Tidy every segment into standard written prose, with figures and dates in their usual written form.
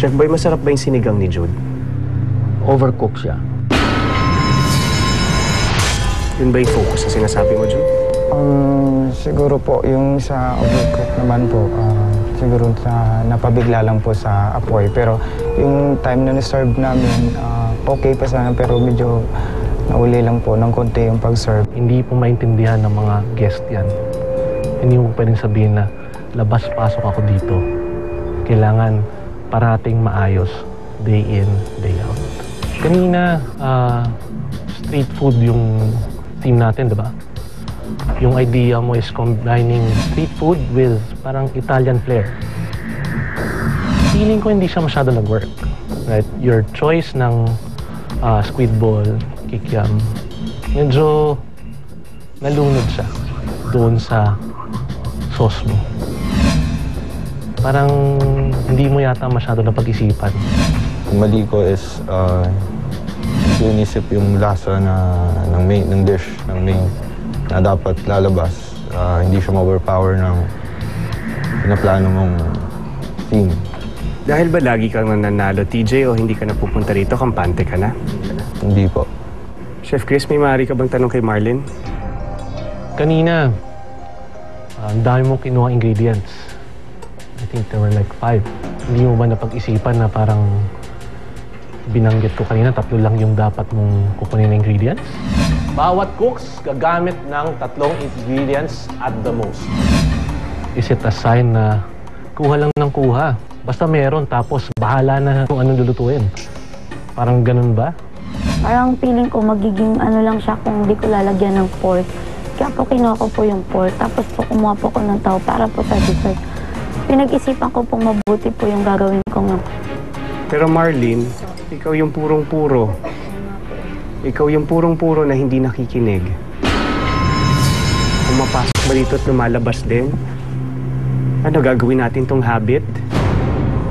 Chef Boy, masarap ba yung sinigang ni Jude? Overcook siya. Yun ba yung focus na sinasabi mo, Jude? Siguro po, yung sa overcook naman po, siguro napabigla lang po sa apoy. Pero yung time na na-serve namin, okay pa sana, pero medyo nauli lang po ng konti yung pag-serve. Hindi po maintindihan ng mga guest yan. Hindi mo pwedeng sabihin na labas-pasok ako dito. Kailangan parating maayos, day in, day out. Kanina, street food yung team natin, di ba? Yung idea mo is combining street food with parang Italian flair. Feeling ko hindi siya masyado nag-work. Right? Your choice ng squid ball, kikiam, medyo nalunod siya doon sa sauce mo. Parang hindi mo yata masyado napag-isipan. Mali ko is inisip yung lasa ng dish, ng main na dapat lalabas. Hindi siya ma-overpower ng pinaplano mong theme. Dahil ba lagi kang nananalo, TJ, o hindi ka na pupunta rito, kampante ka na? Hindi po. Chef Chris, may maaari ka bang tanong kay Marlin? Kanina, ang dami mong kinuha ingredients. I think there were like 5. Hindi mo ba napag-isipan na parang binanggit ko kanina, 3 lang yung dapat mong kukunin na ingredients? Bawat cooks gagamit ng 3 ingredients at the most. Is it a sign na kuha lang ng kuha? Basta meron, tapos bahala na kung anong lulutuin. Parang ganun ba? Parang feeling ko magiging ano lang siya kung hindi ko lalagyan ng pork. Kaya po kinuha ko po yung pork, tapos po kumuha po ko ng tao para po sa dessert. Pinag-isipan ko pong mabuti po yung gagawin ko nga. Pero Marlin, ikaw yung purong-puro. Ikaw yung purong-puro na hindi nakikinig. Pumapasok ba dito at lumalabas din? Ano, gagawin natin tong habit?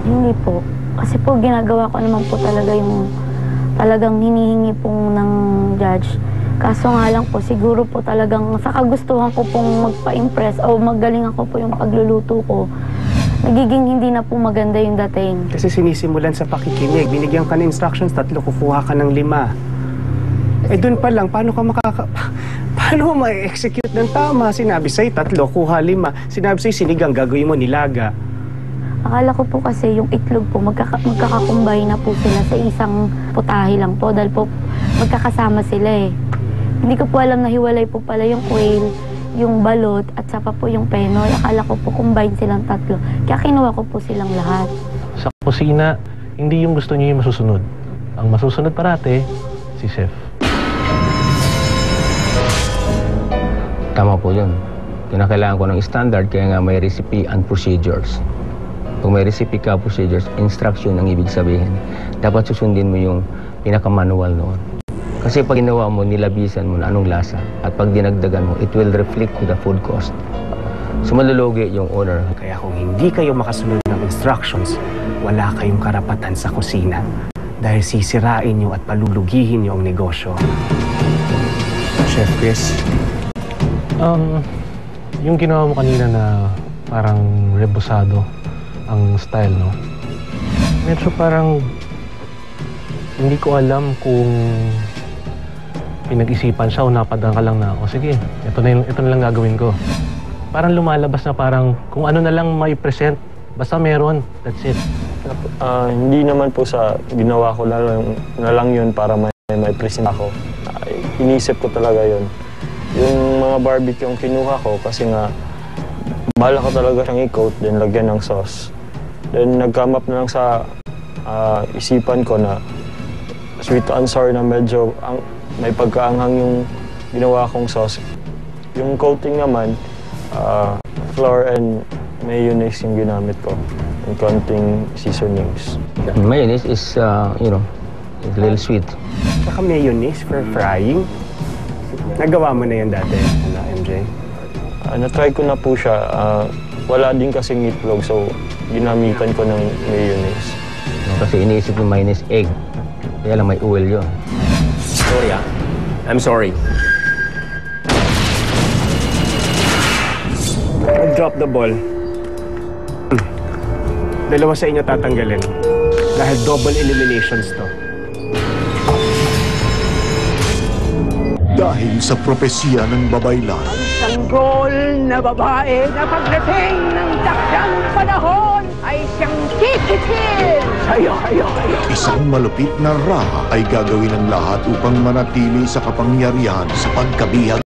Hindi po. Kasi po ginagawa ko naman po talaga yung talagang hinihingi pong ng judge. Kaso nga lang po, siguro po talagang sa kagustuhan ko pong magpa-impress o magaling ako po yung pagluluto ko. Nagiging hindi na po maganda yung dating. Kasi sinisimulan sa pakikinig. Binigyan ka ng instructions, 3, kukuha ka ng 5. Eh dun pa lang, paano mo ma-execute ng tama? Sinabi sa'yo, 3, kuha 5. Sinabi sa'yo, sinigang, gagawin mo, nilaga. Akala ko po kasi yung itlog po, magkakakumbay na po sila sa isang putahe lang po. Dahil po, magkakasama sila eh. Hindi ko po alam na hiwalay po pala yung quail, yung balot, at saka po yung penoy. Akala ko po combine silang 3. Kaya kinuha ko po silang lahat. Sa kusina, hindi yung gusto niyo yung masusunod. Ang masusunod parate, si Chef. Tama po yun. Kinakailangan ko ng standard, kaya nga may recipe and procedures. Kung may recipe ka, procedures, instruction ang ibig sabihin. Dapat susundin mo yung pinaka-manual noon. Kasi pag ginawa mo, nilabisan mo na anong lasa. At pag dinagdagan mo, it will reflect to the food cost. So malulugi yung owner. Kaya kung hindi kayo makasunod ng instructions, wala kayong karapatan sa kusina. Dahil sisirain nyo at palulugihin nyo ang negosyo. Chef Chris? Yung ginawa mo kanina na parang rebusado ang style, no? Medyo parang hindi ko alam kung pinag-isipan siya o napadang ka lang na, o sige, ito na lang gagawin ko. Parang lumalabas na parang kung ano na lang may present, basta meron, that's it. Hindi naman po sa ginawa ko na lang yun para may present ako. Inisip ko talaga yun. Yung mga barbecue yung kinuha ko kasi nga bala ko talaga siyang i-coat, then lagyan ng sauce. Then nag-come up na lang sa isipan ko na sweet and sour na medyo may pagkaanghang yung ginawa kong sauce. Yung coating naman, flour and mayonnaise yung ginamit ko. And konting seasonings. Mayonnaise is, you know, a little sweet. Saka mayonnaise for frying? Nagawa mo na yun dati, MJ? Na-try ko na po siya. Wala din kasing itlog, so ginamitan ko ng mayonnaise. Kasi iniisip yung mayonnaise egg. Kaya lang may oil yun. Sorry, I'm sorry. Drop the ball. Dalawa sa inyo tatanggalin. Dahil double eliminations to. Dahil sa propesya ng babaylan, Sanggol na babae na pagdating ng takdang panahon ay siyang kikitil. Sayo. isang malupit na raha ay gagawin ng lahat upang manatili sa kapangyarihan sa pagkabihag